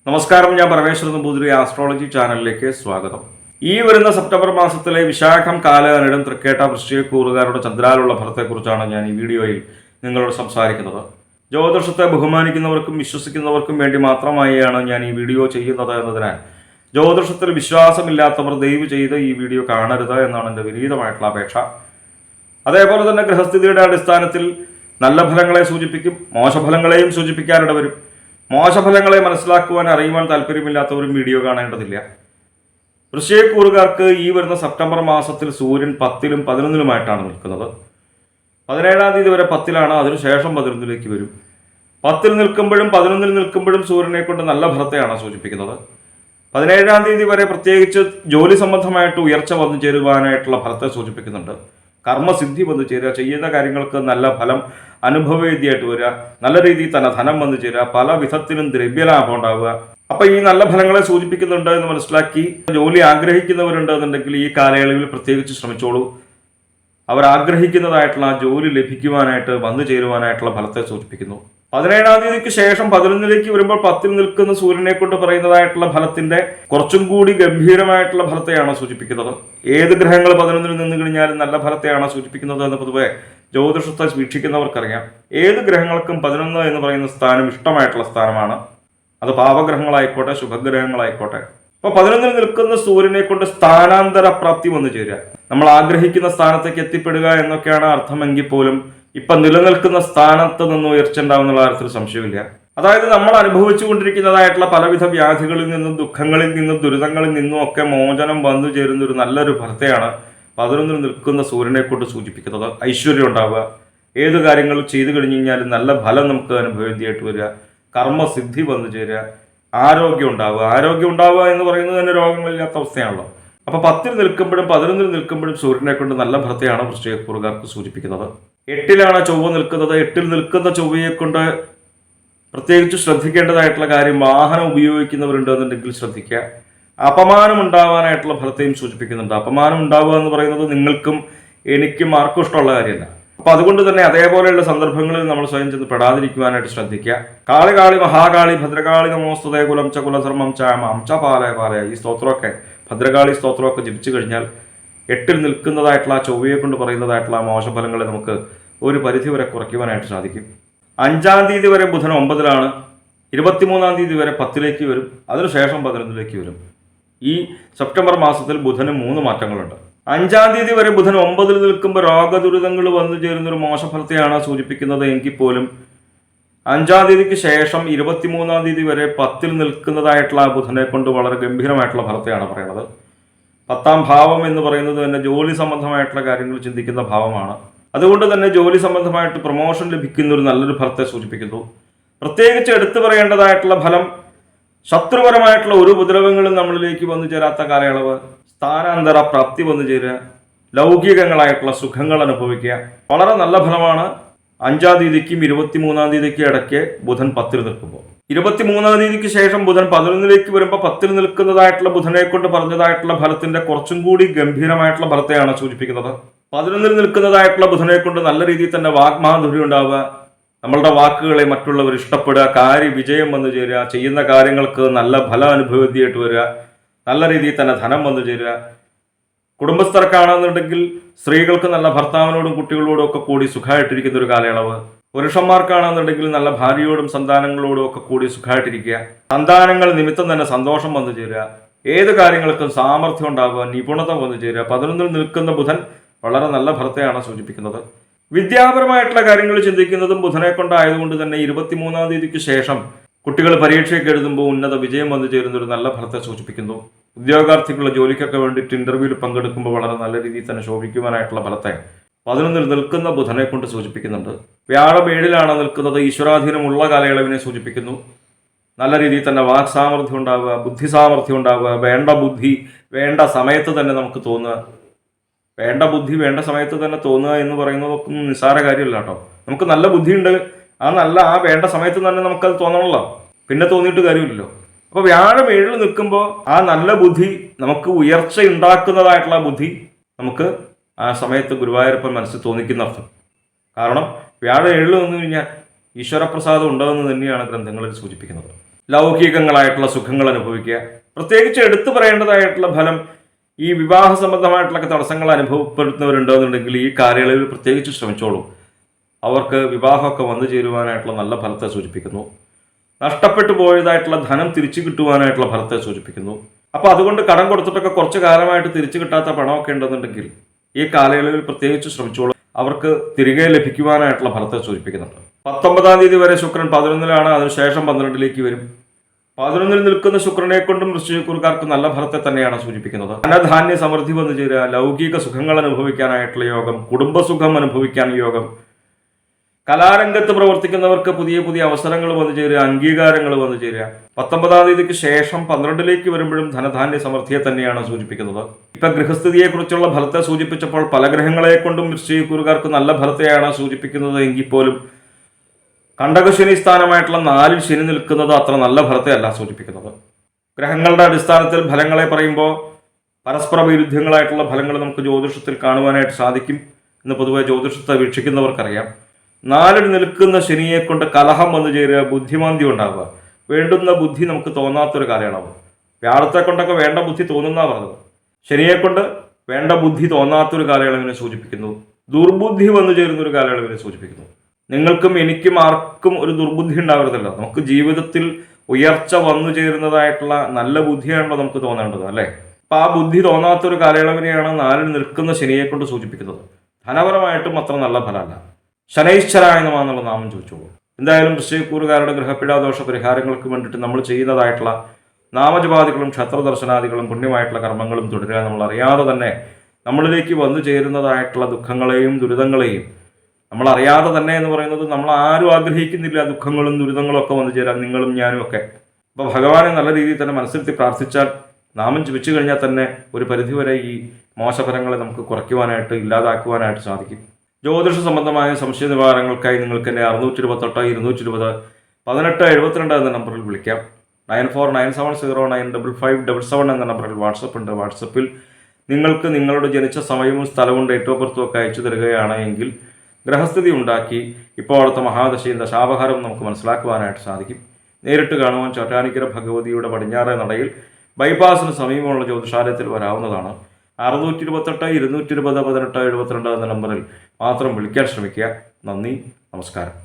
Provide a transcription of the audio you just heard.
നമസ്കാരം, ഞാൻ പരമേശ്വരൻ നമ്പൂതിരി ആസ്ട്രോളജി ചാനലിലേക്ക് സ്വാഗതം. ഈ വരുന്ന സെപ്റ്റംബർ മാസത്തിലെ വിശാഖം കാലകണിടും തൃക്കേട്ട വൃശ്ചികക്കൂറുകാരുടെ ചന്ദ്രാലുള്ള ഫലത്തെക്കുറിച്ചാണ് ഞാൻ ഈ വീഡിയോയിൽ നിങ്ങളോട് സംസാരിക്കുന്നത്. ജ്യോതിഷത്തെ ബഹുമാനിക്കുന്നവർക്കും വിശ്വസിക്കുന്നവർക്കും വേണ്ടി മാത്രമായാണ് ഞാൻ ഈ വീഡിയോ ചെയ്യുന്നത് എന്നതിനാൽ ജ്യോതിഷത്തിൽ വിശ്വാസമില്ലാത്തവർ ദയവ് ചെയ്ത് ഈ വീഡിയോ കാണരുത് എന്നാണ് എൻ്റെ വിനീതമായിട്ടുള്ള അപേക്ഷ. അതേപോലെ തന്നെ ഗ്രഹസ്ഥിതിയുടെ അടിസ്ഥാനത്തിൽ നല്ല ഫലങ്ങളെ സൂചിപ്പിക്കും, മോശഫലങ്ങളെയും സൂചിപ്പിക്കാനിട വരും. മോശഫലങ്ങളെ മനസ്സിലാക്കുവാൻ അറിയുവാൻ താല്പര്യമില്ലാത്തവരും വീഡിയോ കാണേണ്ടതില്ല. വൃശ്ചികക്കൂറുകാർക്ക് ഈ വരുന്ന സെപ്റ്റംബർ മാസത്തിൽ സൂര്യൻ 10-ലും 11-ലുമായിട്ടാണ് നിൽക്കുന്നത്. 17-ാം തീയതി വരെ 10-ലാണ്, അതിനുശേഷം 11-ലേക്ക് വരും. 10-ൽ നിൽക്കുമ്പോഴും 11-ൽ നിൽക്കുമ്പോഴും സൂര്യനെ കൊണ്ട് നല്ല ഫലത്തെയാണ് സൂചിപ്പിക്കുന്നത്. 17-ാം തീയതി വരെ പ്രത്യേകിച്ച് ജോലി സംബന്ധമായിട്ട് ഉയർച്ച വന്നു ചേരുവാനായിട്ടുള്ള ഫലത്തെ സൂചിപ്പിക്കുന്നുണ്ട്. കർമ്മസിദ്ധി വന്നു ചേരുക, ചെയ്യുന്ന കാര്യങ്ങൾക്ക് നല്ല ഫലം അനുഭവവേദ്യമായിട്ട് വരിക, നല്ല രീതിയിൽ തന്നെ ധനം വന്നു ചേരുക, പല വിധത്തിലും ദ്രവ്യലാഭം ഉണ്ടാവുക. അപ്പൊ ഈ നല്ല ഫലങ്ങളെ സൂചിപ്പിക്കുന്നുണ്ട് എന്ന് മനസ്സിലാക്കി ജോലി ആഗ്രഹിക്കുന്നവരുണ്ട് എന്നുണ്ടെങ്കിൽ ഈ കാലയളവിൽ പ്രത്യേകിച്ച് ശ്രമിച്ചോളൂ. അവർ ആഗ്രഹിക്കുന്നതായിട്ടുള്ള ജോലി ലഭിക്കുവാനായിട്ട് വന്നു ചേരുവാനായിട്ടുള്ള ഫലത്തെ സൂചിപ്പിക്കുന്നു. 17-ാം തീയതിക്ക് ശേഷം 11-ലേക്ക് വരുമ്പോൾ 10-ൽ നിൽക്കുന്ന സൂര്യനെ കൊണ്ട് പറയുന്നതായിട്ടുള്ള ഫലത്തിന്റെ കുറച്ചും കൂടി ഗംഭീരമായിട്ടുള്ള ഫലത്തെയാണ് സൂചിപ്പിക്കുന്നത്. ഏത് ഗ്രഹങ്ങൾ 11-ൽ നിന്ന് കഴിഞ്ഞാലും നല്ല ഫലത്തെയാണ് സൂചിപ്പിക്കുന്നത് എന്ന് പൊതുവെ ജ്യോതിഷത്തെ വീക്ഷിക്കുന്നവർക്കറിയാം. ഏത് ഗ്രഹങ്ങൾക്കും 11 എന്ന് പറയുന്ന സ്ഥാനം ഇഷ്ടമായിട്ടുള്ള സ്ഥാനമാണ്. അത് പാപഗ്രഹങ്ങളായിക്കോട്ടെ ശുഭഗ്രഹങ്ങളായിക്കോട്ടെ. അപ്പൊ 11-ൽ നിൽക്കുന്ന സൂര്യനെ കൊണ്ട് സ്ഥാനാന്തര പ്രാപ്തി വന്നു ചേരുക, നമ്മൾ ആഗ്രഹിക്കുന്ന സ്ഥാനത്തേക്ക് എത്തിപ്പെടുക എന്നൊക്കെയാണ് അർത്ഥമെങ്കിൽ പോലും ഇപ്പൊ നിലനിൽക്കുന്ന സ്ഥാനത്ത് നിന്ന് ഉയർച്ച ഉണ്ടാവുന്നുള്ള കാര്യത്തിൽ സംശയമില്ല. അതായത് നമ്മൾ അനുഭവിച്ചു കൊണ്ടിരിക്കുന്നതായിട്ടുള്ള പലവിധ വ്യാധികളിൽ നിന്നും ദുഃഖങ്ങളിൽ നിന്നും ദുരിതങ്ങളിൽ നിന്നും ഒക്കെ മോചനം വന്നു ചേരുന്ന ഒരു നല്ലൊരു ഫലത്തെയാണ് 11-ൽ നിൽക്കുന്ന സൂര്യനെ കൊണ്ട് സൂചിപ്പിക്കുന്നത്. ഐശ്വര്യം ഉണ്ടാവുക, ഏത് കാര്യങ്ങൾ ചെയ്തു കഴിഞ്ഞു കഴിഞ്ഞാലും നല്ല ഫലം നമുക്ക് അനുഭവേദ്യമായിട്ട് വരിക, കർമ്മസിദ്ധി വന്നു ചേരുക, ആരോഗ്യം ഉണ്ടാവുക എന്ന് പറയുന്നത് തന്നെ രോഗങ്ങളില്ലാത്ത അവസ്ഥയാണല്ലോ. അപ്പൊ 10-ൽ നിൽക്കുമ്പോഴും 11-ൽ നിൽക്കുമ്പോഴും സൂര്യനെ കൊണ്ട് നല്ല ഫലത്തെയാണ് വൃശ്ചികക്കൂറുകാർക്ക് സൂചിപ്പിക്കുന്നത്. 8-ലാണ് ചൊവ്വ നിൽക്കുന്നത്. 8-ൽ നിൽക്കുന്ന ചൊവ്വയെ കൊണ്ട് പ്രത്യേകിച്ച് ശ്രദ്ധിക്കേണ്ടതായിട്ടുള്ള കാര്യം, വാഹനം ഉപയോഗിക്കുന്നവരുണ്ട് എന്നുണ്ടെങ്കിൽ ശ്രദ്ധിക്കുക. അപമാനം ഉണ്ടാവാനായിട്ടുള്ള ഫലത്തെയും സൂചിപ്പിക്കുന്നുണ്ട്. അപമാനം ഉണ്ടാവുക എന്ന് പറയുന്നത് നിങ്ങൾക്കും എനിക്കും ആർക്കും ഇഷ്ടമുള്ള കാര്യമല്ല. അപ്പൊ അതുകൊണ്ട് തന്നെ അതേപോലെയുള്ള സന്ദർഭങ്ങളിൽ നമ്മൾ സ്വയം ചെന്ന് പെടാതിരിക്കുവാനായിട്ട് ശ്രദ്ധിക്കുക. കാളി കാളി മഹാകാളി ഭദ്രകാളി നമോസ്തുതേ കുലം ച കുലധർമ്മം ച മാം ച പാലയ പാലയ, ഈ സ്തോത്രമൊക്കെ ഭദ്രകാളി സ്തോത്രമൊക്കെ ജപിച്ചു കഴിഞ്ഞാൽ 8-ൽ നിൽക്കുന്നതായിട്ടുള്ള ആ ചൊവ്വയെ കൊണ്ട് പറയുന്നതായിട്ടുള്ള മോശഫലങ്ങളെ നമുക്ക് ഒരു പരിധി വരെ കുറയ്ക്കുവാനായിട്ട് സാധിക്കും. 5-ാം തീയതി വരെ ബുധൻ 9-ലാണ്, 23-ാം തീയതി വരെ 10-ലേക്ക് വരും, അതിനുശേഷം 11-ലേക്ക് വരും. ഈ സെപ്റ്റംബർ മാസത്തിൽ ബുധന് 3 മാറ്റങ്ങളുണ്ട്. 5-ാം തീയതി വരെ ബുധൻ 9-ൽ നിൽക്കുമ്പോൾ രോഗദുരിതങ്ങൾ വന്നു ചേരുന്നൊരു മോശഫലത്തെയാണ് സൂചിപ്പിക്കുന്നത് എങ്കിൽ പോലും 5-ാം തീയതിക്ക് ശേഷം 23-ാം തീയതി വരെ 10-ൽ നിൽക്കുന്നതായിട്ടുള്ള ആ ബുധനെ കൊണ്ട് വളരെ ഗംഭീരമായിട്ടുള്ള ഫലത്തെയാണ് പറയുന്നത്. 10-ാം ഭാവം എന്ന് പറയുന്നത് തന്നെ ജോലി സംബന്ധമായിട്ടുള്ള കാര്യങ്ങൾ ചിന്തിക്കുന്ന ഭാവമാണ്. അതുകൊണ്ട് തന്നെ ജോലി സംബന്ധമായിട്ട് പ്രൊമോഷൻ ലഭിക്കുന്ന ഒരു നല്ലൊരു ഫലത്തെ സൂചിപ്പിക്കുന്നു. പ്രത്യേകിച്ച് എടുത്തു പറയേണ്ടതായിട്ടുള്ള ഫലം, ശത്രുപരമായിട്ടുള്ള ഒരു ഉപദ്രവങ്ങളും നമ്മളിലേക്ക് വന്നു ചേരാത്ത കാലയളവ്, സ്ഥാനാന്തര പ്രാപ്തി വന്നു ചേരുക, ലൗകികങ്ങളായിട്ടുള്ള സുഖങ്ങൾ അനുഭവിക്കുക, വളരെ നല്ല ഫലമാണ്. 5-ാം തീയതിക്കും 23-ാം തീയതിക്കും ഇടയ്ക്ക് ബുധൻ 10-ൽ നിൽക്കുമ്പോൾ, 23-ാം തീയതിക്ക് ശേഷം ബുധൻ 11-ലേക്ക് വരുമ്പോൾ 10-ൽ നിൽക്കുന്നതായിട്ടുള്ള ബുധനെ കൊണ്ട് പറഞ്ഞതായിട്ടുള്ള ഫലത്തിന്റെ കുറച്ചും കൂടി ഗംഭീരമായിട്ടുള്ള ഫലത്തെയാണ് സൂചിപ്പിക്കുന്നത്. 11-ൽ നിൽക്കുന്നതായിട്ടുള്ള ബുധനെ കൊണ്ട് നല്ല രീതിയിൽ തന്നെ വാഗ്മാധുര്യം ഉണ്ടാവുക, നമ്മളുടെ വാക്കുകളെ മറ്റുള്ളവർ ഇഷ്ടപ്പെടുക, കാര്യവിജയം വന്നു ചേരുക, ചെയ്യുന്ന കാര്യങ്ങൾക്ക് നല്ല ഫലം അനുഭവേദ്യമായിട്ട് വരിക, നല്ല രീതിയിൽ തന്നെ ധനം വന്നു ചേരുക. കുടുംബസ്ഥർക്കാണെന്നുണ്ടെങ്കിൽ സ്ത്രീകൾക്ക് നല്ല ഭർത്താവിനോടും കുട്ടികളോടും ഒക്കെ കൂടി സുഖമായിട്ടിരിക്കുന്ന ഒരു കാലയളവ്. പുരുഷന്മാർക്കാണെന്നുണ്ടെങ്കിൽ നല്ല ഭാര്യയോടും സന്താനങ്ങളോടും ഒക്കെ കൂടി സുഖമായിട്ടിരിക്കുക, സന്താനങ്ങൾ നിമിത്തം തന്നെ സന്തോഷം വന്നു ചേരുക, ഏത് കാര്യങ്ങൾക്കും സാമർഥ്യം ഉണ്ടാവുക, നിപുണത വന്നു ചേരുക. 11-ൽ നിൽക്കുന്ന ബുധൻ വളരെ നല്ല ഫലത്തെയാണ് സൂചിപ്പിക്കുന്നത്. വിദ്യാപരമായിട്ടുള്ള കാര്യങ്ങൾ ചിന്തിക്കുന്നതും ബുധനെ കൊണ്ടായതുകൊണ്ട് തന്നെ 23-ാം തീയതിക്ക് ശേഷം കുട്ടികൾ പരീക്ഷയൊക്കെ എഴുതുമ്പോൾ ഉന്നത വിജയം വന്നു ചേരുന്ന ഒരു നല്ല ഫലത്തെ സൂചിപ്പിക്കുന്നു. ഉദ്യോഗാർത്ഥികളുടെ ജോലിക്കൊക്കെ വേണ്ടിയിട്ട് ഇന്റർവ്യൂവിൽ പങ്കെടുക്കുമ്പോൾ വളരെ നല്ല രീതിയിൽ തന്നെ ശോഭിക്കുവാനായിട്ടുള്ള ഫലത്തെ 11-ൽ നിൽക്കുന്ന ബുധനെ കൊണ്ട് സൂചിപ്പിക്കുന്നുണ്ട്. വ്യാഴം 7-ലാണ് നിൽക്കുന്നത്, ഈശ്വരാധീനമുള്ള കാലയളവിനെ സൂചിപ്പിക്കുന്നു. നല്ല രീതിയിൽ തന്നെ വാക് സാമർഥ്യം ഉണ്ടാവുക, ബുദ്ധി സാമർഥ്യം ഉണ്ടാവുക, വേണ്ട ബുദ്ധി വേണ്ട സമയത്ത് തന്നെ നമുക്ക് തോന്നുക. വേണ്ട ബുദ്ധി വേണ്ട സമയത്ത് തന്നെ തോന്നുക എന്ന് പറയുന്നതൊക്കെ നിസ്സാര കാര്യമല്ല കേട്ടോ. നമുക്ക് നല്ല ബുദ്ധിയുണ്ട്, ആ വേണ്ട സമയത്ത് തന്നെ നമുക്കത് തോന്നണമല്ലോ, പിന്നെ തോന്നിയിട്ട് കാര്യമില്ലല്ലോ. അപ്പോൾ വ്യാഴം 7-ൽ നിൽക്കുമ്പോൾ ആ നല്ല ബുദ്ധി നമുക്ക് ഉയർച്ച ഉണ്ടാക്കുന്നതായിട്ടുള്ള ബുദ്ധി നമുക്ക് ആ സമയത്ത് ഗുരുവായൂരപ്പൻ മനസ്സിൽ തോന്നിക്കുന്ന അർത്ഥം. കാരണം വ്യാഴം 7-ൽ നിന്ന് കഴിഞ്ഞാൽ ഈശ്വരപ്രസാദം ഉണ്ടാകുന്നത് തന്നെയാണ് ഗ്രന്ഥങ്ങളിൽ സൂചിപ്പിക്കുന്നത്. ലൗകികങ്ങളായിട്ടുള്ള സുഖങ്ങൾ അനുഭവിക്കുക. പ്രത്യേകിച്ച് എടുത്തു പറയേണ്ടതായിട്ടുള്ള ഫലം, ഈ വിവാഹ സംബന്ധമായിട്ടുള്ള തടസ്സങ്ങൾ അനുഭവപ്പെടുന്നവരുണ്ടെന്നുണ്ടെങ്കിൽ ഈ കാലയളവിൽ പ്രത്യേകിച്ച് ശ്രമിച്ചോളൂ. അവർക്ക് വിവാഹമൊക്കെ വന്നു ചേരുവാനായിട്ടുള്ള നല്ല ഫലത്തെ സൂചിപ്പിക്കുന്നു. നഷ്ടപ്പെട്ടു പോയതായിട്ടുള്ള ധനം തിരിച്ചു കിട്ടുവാനായിട്ടുള്ള ഫലത്തെ സൂചിപ്പിക്കുന്നു. അപ്പോൾ അതുകൊണ്ട് കടം കൊടുത്തിട്ടൊക്കെ കുറച്ച് കാലമായിട്ട് തിരിച്ചു കിട്ടാത്ത പണമൊക്കെ ഉണ്ടെന്നുണ്ടെങ്കിൽ ഈ കാലയളവിൽ പ്രത്യേകിച്ച് ശ്രമിച്ചോളൂ. അവർക്ക് തിരികെ ലഭിക്കുവാനായിട്ടുള്ള ഫലത്തെ സൂചിപ്പിക്കുന്നുണ്ട്. 19-ാം തീയതി വരെ ശുക്രൻ 11-ലാണ്, അതിനുശേഷം 12-ലേക്ക് വരും. 11-ൽ നിൽക്കുന്ന ശുക്രനെ കൊണ്ടും വൃശ്ചികക്കാർക്ക് നല്ല ഫലത്തെ തന്നെയാണ് സൂചിപ്പിക്കുന്നത്. ധനധാന്യ സമൃദ്ധി വന്നു ചേരുക, ലൗകിക സുഖങ്ങൾ അനുഭവിക്കാനായിട്ടുള്ള യോഗം, കുടുംബസുഖം അനുഭവിക്കാൻ യോഗം, കലാരംഗത്ത് പ്രവർത്തിക്കുന്നവർക്ക് പുതിയ പുതിയ അവസരങ്ങൾ വന്നു ചേരുക, അംഗീകാരങ്ങൾ വന്നു ചേരുക. 19-ാം തീയതിക്ക് ശേഷം 12-ലേക്ക് വരുമ്പോഴും ധനധാന്യ സമൃദ്ധിയെ തന്നെയാണ് സൂചിപ്പിക്കുന്നത്. ഇപ്പൊ ഗൃഹസ്ഥിതിയെക്കുറിച്ചുള്ള ഫലത്തെ സൂചിപ്പിച്ചപ്പോൾ പല ഗ്രഹങ്ങളെ കൊണ്ടും വൃശ്ചികക്കാർക്ക് നല്ല ഫലത്തെയാണ് സൂചിപ്പിക്കുന്നത് എങ്കിൽ പോലും കണ്ടകശനി സ്ഥാനമായിട്ടുള്ള 4-ൽ ശനി നിൽക്കുന്നത് അത്ര നല്ല ഫലത്തെ അല്ല സൂചിപ്പിക്കുന്നത്. ഗ്രഹങ്ങളുടെ അടിസ്ഥാനത്തിൽ ഫലങ്ങളെ പറയുമ്പോൾ പരസ്പര വൈരുദ്ധ്യങ്ങളായിട്ടുള്ള ഫലങ്ങൾ നമുക്ക് ജ്യോതിഷത്തിൽ കാണുവാനായിട്ട് സാധിക്കും എന്ന് പൊതുവെ ജ്യോതിഷത്തെ വീക്ഷിക്കുന്നവർക്കറിയാം. 4-ൽ നിൽക്കുന്ന ശനിയെ കൊണ്ട് കലഹം വന്നു ചേരുക, ബുദ്ധിമാന്ദ്യം ഉണ്ടാവുക, വേണ്ടുന്ന ബുദ്ധി നമുക്ക് തോന്നാത്തൊരു കാലയളവ്. വ്യാഴത്തെ കൊണ്ടൊക്കെ വേണ്ട ബുദ്ധി തോന്നുന്ന പറഞ്ഞത്, ശനിയെ കൊണ്ട് വേണ്ട ബുദ്ധി തോന്നാത്തൊരു കാലയളവിനെ സൂചിപ്പിക്കുന്നു. ദുർബുദ്ധി വന്നു ചേരുന്ന ഒരു കാലയളവിനെ സൂചിപ്പിക്കുന്നു. നിങ്ങൾക്കും എനിക്കും ആർക്കും ഒരു ദുർബുദ്ധി ഉണ്ടാവരുതല്ലോ. നമുക്ക് ജീവിതത്തിൽ ഉയർച്ച വന്നു ചേരുന്നതായിട്ടുള്ള നല്ല ബുദ്ധിയാണല്ലോ നമുക്ക് തോന്നേണ്ടത്, അല്ലേ? അപ്പം ആ ബുദ്ധി തോന്നാത്തൊരു കാലയളവിനെയാണ് 4-ൽ നിൽക്കുന്ന ശനിയെ കൊണ്ട് സൂചിപ്പിക്കുന്നത്. ധനപരമായിട്ടും അത്ര നല്ല ഫലമല്ല. ശനൈശ്വരായ നമഃ നാമം ചോദിച്ചോളൂ. എന്തായാലും വൃശ്ചികക്കാരുടെ ഗ്രഹപീഡാദോഷ പരിഹാരങ്ങൾക്ക് വേണ്ടിയിട്ട് നമ്മൾ ചെയ്യുന്നതായിട്ടുള്ള നാമജപാദികളും ക്ഷേത്രദർശനാദികളും പുണ്യമായിട്ടുള്ള കർമ്മങ്ങളും തുടരുക. നമ്മൾ അറിയാതെ തന്നെ നമ്മളിലേക്ക് വന്നു ചേരുന്നതായിട്ടുള്ള ദുഃഖങ്ങളെയും ദുരിതങ്ങളെയും, നമ്മൾ അറിയാതെ തന്നെ എന്ന് പറയുന്നത് നമ്മൾ ആരും ആഗ്രഹിക്കുന്നില്ല ദുഃഖങ്ങളും ദുരിതങ്ങളും ഒക്കെ വന്നു ചേരാൻ, നിങ്ങളും ഞാനും ഒക്കെ. അപ്പോൾ ഭഗവാനെ നല്ല രീതിയിൽ തന്നെ മനസ്സിലെത്തി പ്രാർത്ഥിച്ചാൽ, നാമം ജപിച്ചു കഴിഞ്ഞാൽ തന്നെ ഒരു പരിധിവരെ ഈ മോശഫലങ്ങളെ നമുക്ക് കുറയ്ക്കുവാനായിട്ട്, ഇല്ലാതാക്കുവാനായിട്ട് സാധിക്കും. ജ്യോതിഷ സംബന്ധമായ സംശയ നിവാരണങ്ങൾക്കായി നിങ്ങൾക്ക് എന്നെ 628-208-1872 എന്ന നമ്പറിൽ വിളിക്കാം. 9497095577 എന്ന നമ്പറിൽ വാട്സപ്പ് ഉണ്ട്. വാട്സപ്പിൽ നിങ്ങൾക്ക് നിങ്ങളുടെ ജനിച്ച സമയവും സ്ഥലവും ഡേറ്റ് ഓഫ് ബർത്തും ഒക്കെ അയച്ചു തരികയാണ് എങ്കിൽ ഗ്രഹസ്ഥിതി ഉണ്ടാക്കി ഇപ്പോൾ അടുത്ത മഹാദശയും ദശാപഹാരവും നമുക്ക് മനസ്സിലാക്കുവാനായിട്ട് സാധിക്കും. നേരിട്ട് കാണുവാൻ ചോറ്റാനിക്കര ഭഗവതിയുടെ പടിഞ്ഞാറേ നടയിൽ ബൈപ്പാസിന് സമീപമുള്ള ജ്യോതിഷാലയത്തിൽ വരാവുന്നതാണ്. 628-220-1872 എന്ന നമ്പറിൽ മാത്രം വിളിക്കാൻ ശ്രമിക്കുക. നന്ദി, നമസ്കാരം.